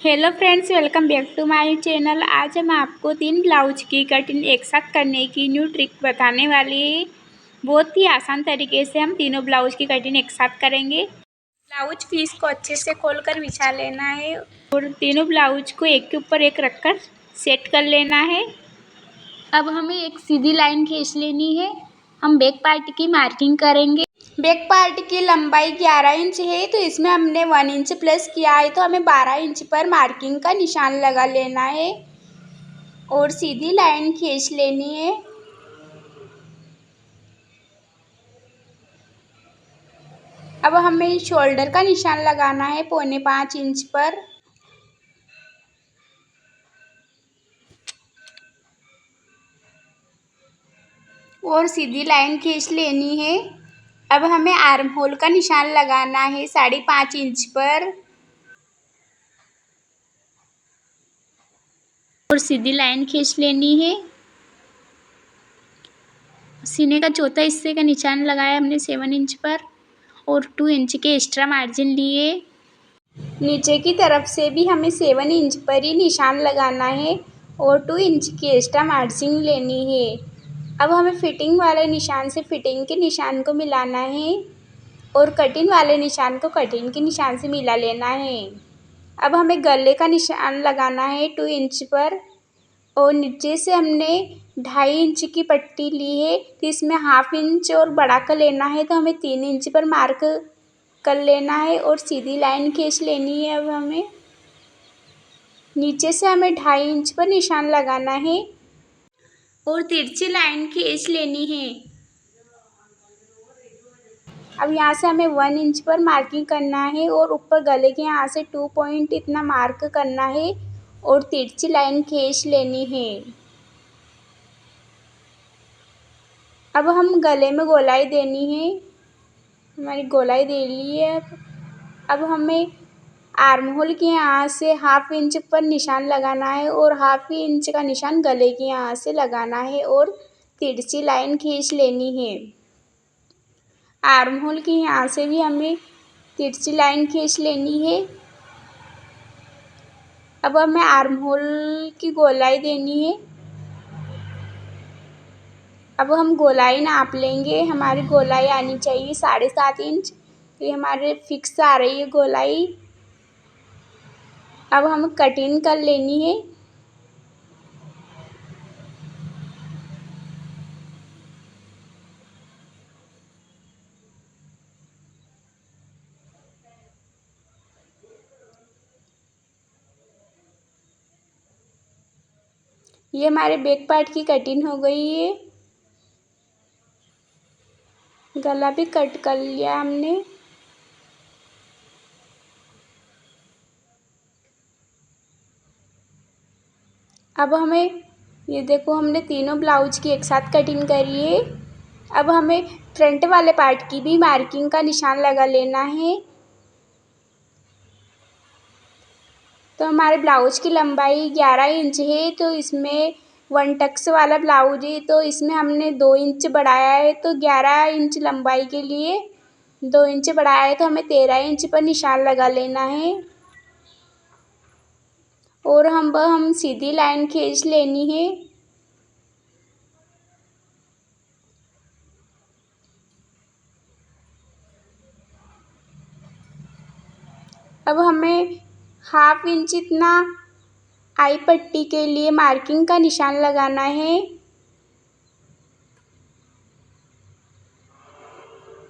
Hello friends, welcome back to my channel. आज हम आपको 3 ब्लाउज की कटिंग एक साथ करने की न्यू ट्रिक बताने वाले हैं। बहुत ही आसान तरीके से हम तीनों ब्लाउज की कटिंग एक साथ करेंगे। ब्लाउज पीस को अच्छे से खोलकर बिछा लेना है और तीनों ब्लाउज को एक के ऊपर एक रखकर सेट कर लेना है। अब हमें एक सीधी लाइन खींच लेनी है। हम बैक पार्ट की मार्किंग करेंगे। बैक पार्ट की लंबाई 11 इंच है, तो इसमें हमने 1 इंच प्लस किया है, तो हमें 12 इंच पर मार्किंग का निशान लगा लेना है और सीधी लाइन खींच लेनी है। अब हमें शोल्डर का निशान लगाना है 4.25 इंच पर और सीधी लाइन खींच लेनी है। अब हमें आर्म होल का निशान लगाना है 5.5 इंच पर और सीधी लाइन खींच लेनी है। सीने का चौथा हिस्से का निशान लगाया हमने 7 इंच पर और 2 इंच के एक्स्ट्रा मार्जिन लिए। नीचे की तरफ से भी हमें 7 इंच पर ही निशान लगाना है और 2 इंच की एक्स्ट्रा मार्जिन लेनी है। अब हमें फिटिंग वाले निशान से फिटिंग के निशान को मिलाना है और कटिंग वाले निशान को कटिंग के निशान से मिला लेना है। अब हमें गले का निशान लगाना है 2 इंच पर और नीचे से हमने 2.5 इंच की पट्टी ली है, तो इसमें 1/2 इंच और बढ़ा कर लेना है, तो हमें 3 इंच पर मार्क कर लेना है और सीधी लाइन खींच लेनी है। अब हमें नीचे से हमें 2.5 इंच पर निशान लगाना है और तिरछी लाइन खींच लेनी है। अब यहाँ से हमें 1 इंच पर मार्किंग करना है और ऊपर गले के यहाँ से 2 पॉइंट इतना मार्क करना है और तिरछी लाइन खींच लेनी है। अब हम गले में गोलाई देनी है। हमारी गोलाई दे ली है। अब हमें आर्म होल के यहाँ से 1/2 इंच पर निशान लगाना है और 1/2 इंच का निशान गले के यहाँ से लगाना है और तिरछी लाइन खींच लेनी है। आर्म होल के यहाँ से भी हमें तिरछी लाइन खींच लेनी है। अब हमें आर्म होल की गोलाई देनी है। अब हम गोलाई नाप लेंगे। हमारी गोलाई आनी चाहिए 7.5 इंच, तो ये हमारे फिक्स आ रही है गोलाई। अब हम कटिंग कर लेनी है। ये हमारे बैक पार्ट की कटिंग हो गई है। गला भी कट कर लिया हमने। अब हमें ये देखो, हमने तीनों ब्लाउज की एक साथ कटिंग करी है। अब हमें फ्रंट वाले पार्ट की भी मार्किंग का निशान लगा लेना है। तो हमारे ब्लाउज की लंबाई 11 इंच है, तो इसमें 1 टक्स वाला ब्लाउज है, तो इसमें हमने 2 इंच बढ़ाया है, तो 11 इंच लंबाई के लिए 2 इंच बढ़ाया है, तो हमें 13 इंच पर निशान लगा लेना है और हम सीधी लाइन खींच लेनी है। अब हमें 1/2 इंच इतना आई पट्टी के लिए मार्किंग का निशान लगाना है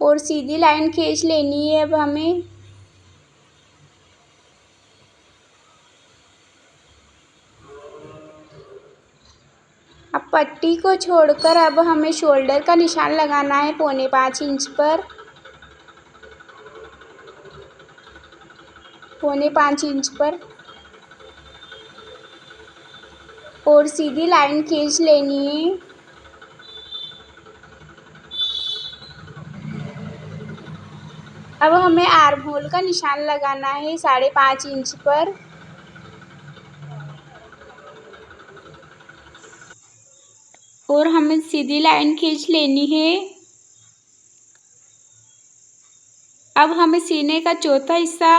और सीधी लाइन खींच लेनी है। अब हमें अब पट्टी को छोड़कर अब हमें शोल्डर का निशान लगाना है 4.25 इंच पर। 4.25 इंच पर और सीधी लाइन खींच लेनी है। अब हमें आर्म होल का निशान लगाना है 5.5 इंच पर और हमें सीधी लाइन खींच लेनी है। अब हमें सीने का चौथा हिस्सा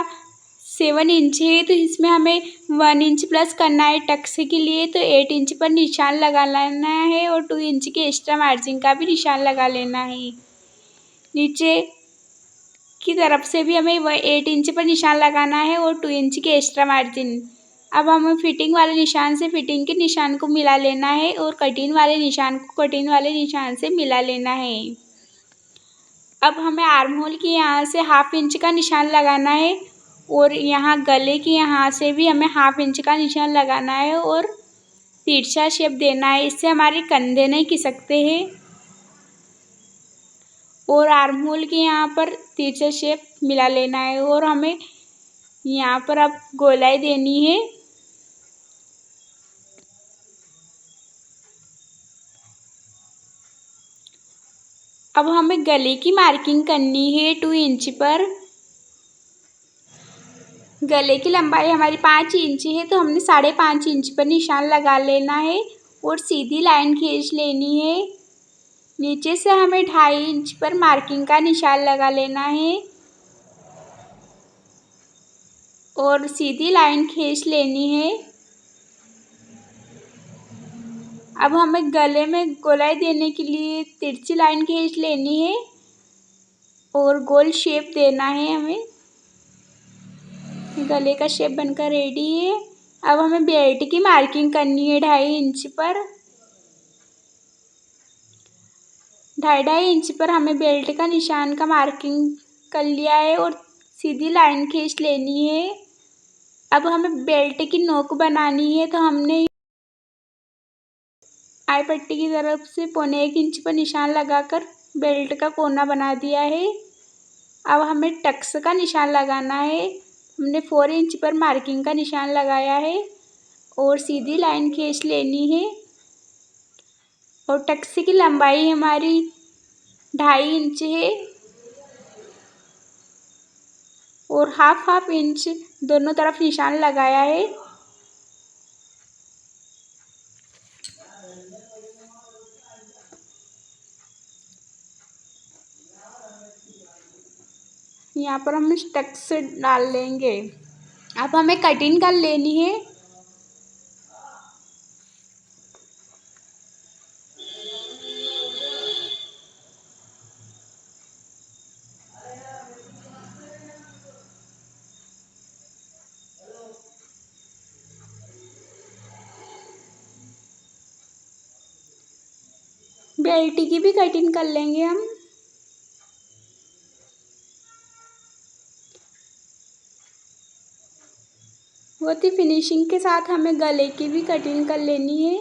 7 इंच है तो इसमें हमें 1 इंच प्लस करना है टक्स के लिए, तो 8 इंच पर निशान लगा लेना है और 2 इंच के एक्स्ट्रा मार्जिन का भी निशान लगा लेना है। नीचे की तरफ से भी हमें 8 इंच पर निशान लगाना है और 2 इंच के एक्स्ट्रा मार्जिन। अब हमें फिटिंग वाले निशान से फिटिंग के निशान को मिला लेना है और कटिंग वाले निशान को कटिंग वाले निशान से मिला लेना है। अब हमें आर्म होल की यहाँ से 1/2 इंच का निशान लगाना है और यहाँ गले की यहाँ से भी हमें 1/2 इंच का निशान लगाना है और तिरछा शेप देना है। इससे हमारे कंधे नहीं खिसकते हैं। और आर्म होल के यहाँ पर तिरछा शेप मिला लेना है और हमें यहाँ पर अब गोलाई देनी है। अब हमें गले की मार्किंग करनी है 2 इंच पर। गले की लंबाई हमारी 5 इंच है तो हमने 5.5 इंच पर निशान लगा लेना है और सीधी लाइन खींच लेनी है। नीचे से हमें 2.5 इंच पर मार्किंग का निशान लगा लेना है और सीधी लाइन खींच लेनी है। अब हमें गले में गोलाई देने के लिए तिरछी लाइन खींच लेनी है और गोल शेप देना है। हमें गले का शेप बनकर रेडी है। अब हमें बेल्ट की मार्किंग करनी है 2.5 इंच पर। 2.5 इंच पर हमें बेल्ट का निशान का मार्किंग कर लिया है और सीधी लाइन खींच लेनी है। अब हमें बेल्ट की नोक बनानी है तो हमने आई पट्टी की तरफ से 1.25 इंच पर निशान लगाकर बेल्ट का कोना बना दिया है। अब हमें टक्स का निशान लगाना है। हमने 4 इंच पर मार्किंग का निशान लगाया है और सीधी लाइन खींच लेनी है और टक्स की लंबाई हमारी 2.5 इंच है और हाफ इंच दोनों तरफ निशान लगाया है। यहाँ पर हम टक्स डाल लेंगे। अब हमें कटिंग कर लेनी है। बेल्ट की भी कटिंग कर लेंगे हम। बहुत ही फिनिशिंग के साथ हमें गले की भी कटिंग कर लेनी है।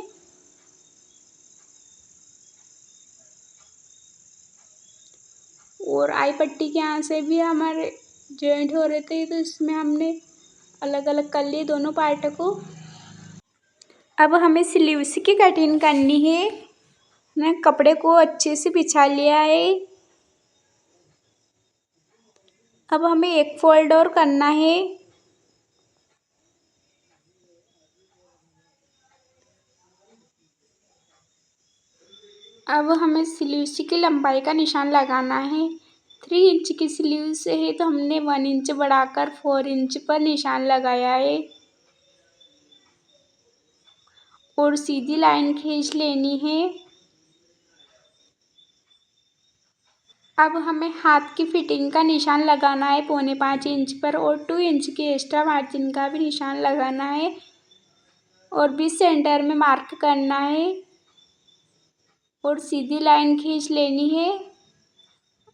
और आई पट्टी के यहाँ से भी हमारे जॉइंट हो रहे थे तो इसमें हमने अलग अलग कर लिए दोनों पार्ट को। अब हमें स्लीव्स की कटिंग करनी है। मैंने कपड़े को अच्छे से बिछा लिया है। अब हमें एक फोल्ड और करना है। अब हमें स्लीव्स की लंबाई का निशान लगाना है। 3 इंच की स्लीव्स है तो हमने 1 इंच बढ़ाकर 4 इंच पर निशान लगाया है और सीधी लाइन खींच लेनी है। अब हमें हाथ की फिटिंग का निशान लगाना है 4.25 इंच पर और 2 इंच के एक्स्ट्रा मार्जिन का भी निशान लगाना है और बीच सेंटर में मार्क करना है और सीधी लाइन खींच लेनी है।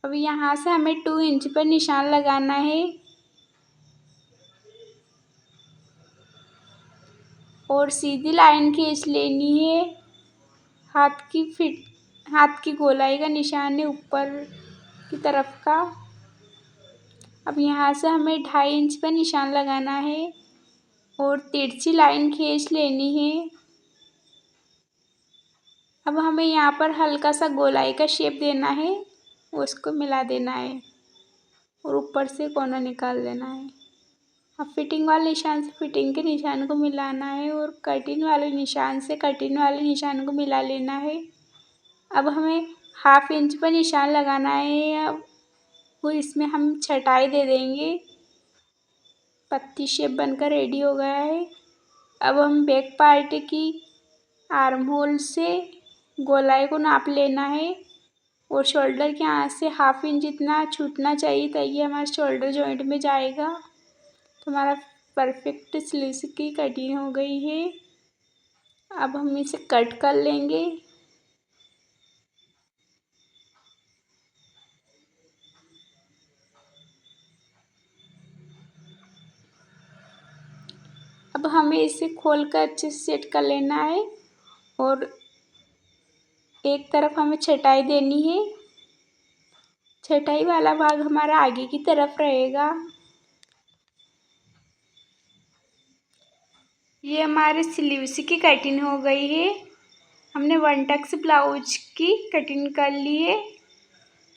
अब यहाँ से हमें 2 इंच पर निशान लगाना है और सीधी लाइन खींच लेनी है। हाथ की गोलाई का निशान है ऊपर की तरफ का। अब यहाँ से हमें 2.5 इंच पर निशान लगाना है और तिरछी लाइन खींच लेनी है। अब हमें यहाँ पर हल्का सा गोलाई का शेप देना है, उसको मिला देना है और ऊपर से कोना निकाल देना है। अब फिटिंग वाले निशान से फिटिंग के निशान को मिलाना है और कटिंग वाले निशान से कटिंग वाले निशान को मिला लेना है। अब हमें 1/2 इंच पर निशान लगाना है। अब वो इसमें हम छटाई दे देंगे पत्ती शेप बनकर रेडी हो गया है। अब हम बैक पार्ट की आर्म होल से गोलाई को नाप लेना है और शोल्डर के यहाँ से 1/2 इंच जितना छूटना चाहिए, ताकि हमारे शोल्डर जॉइंट में जाएगा। तो हमारा परफेक्ट स्लीव्स की कटिंग हो गई है। अब हम इसे कट कर लेंगे। अब हमें इसे खोलकर अच्छे से सेट कर लेना है और एक तरफ हमें छटाई देनी है। छटाई वाला भाग हमारा आगे की तरफ रहेगा। ये हमारे स्लीव्स की कटिंग हो गई है। हमने 1 टक्स ब्लाउज की कटिंग कर ली है।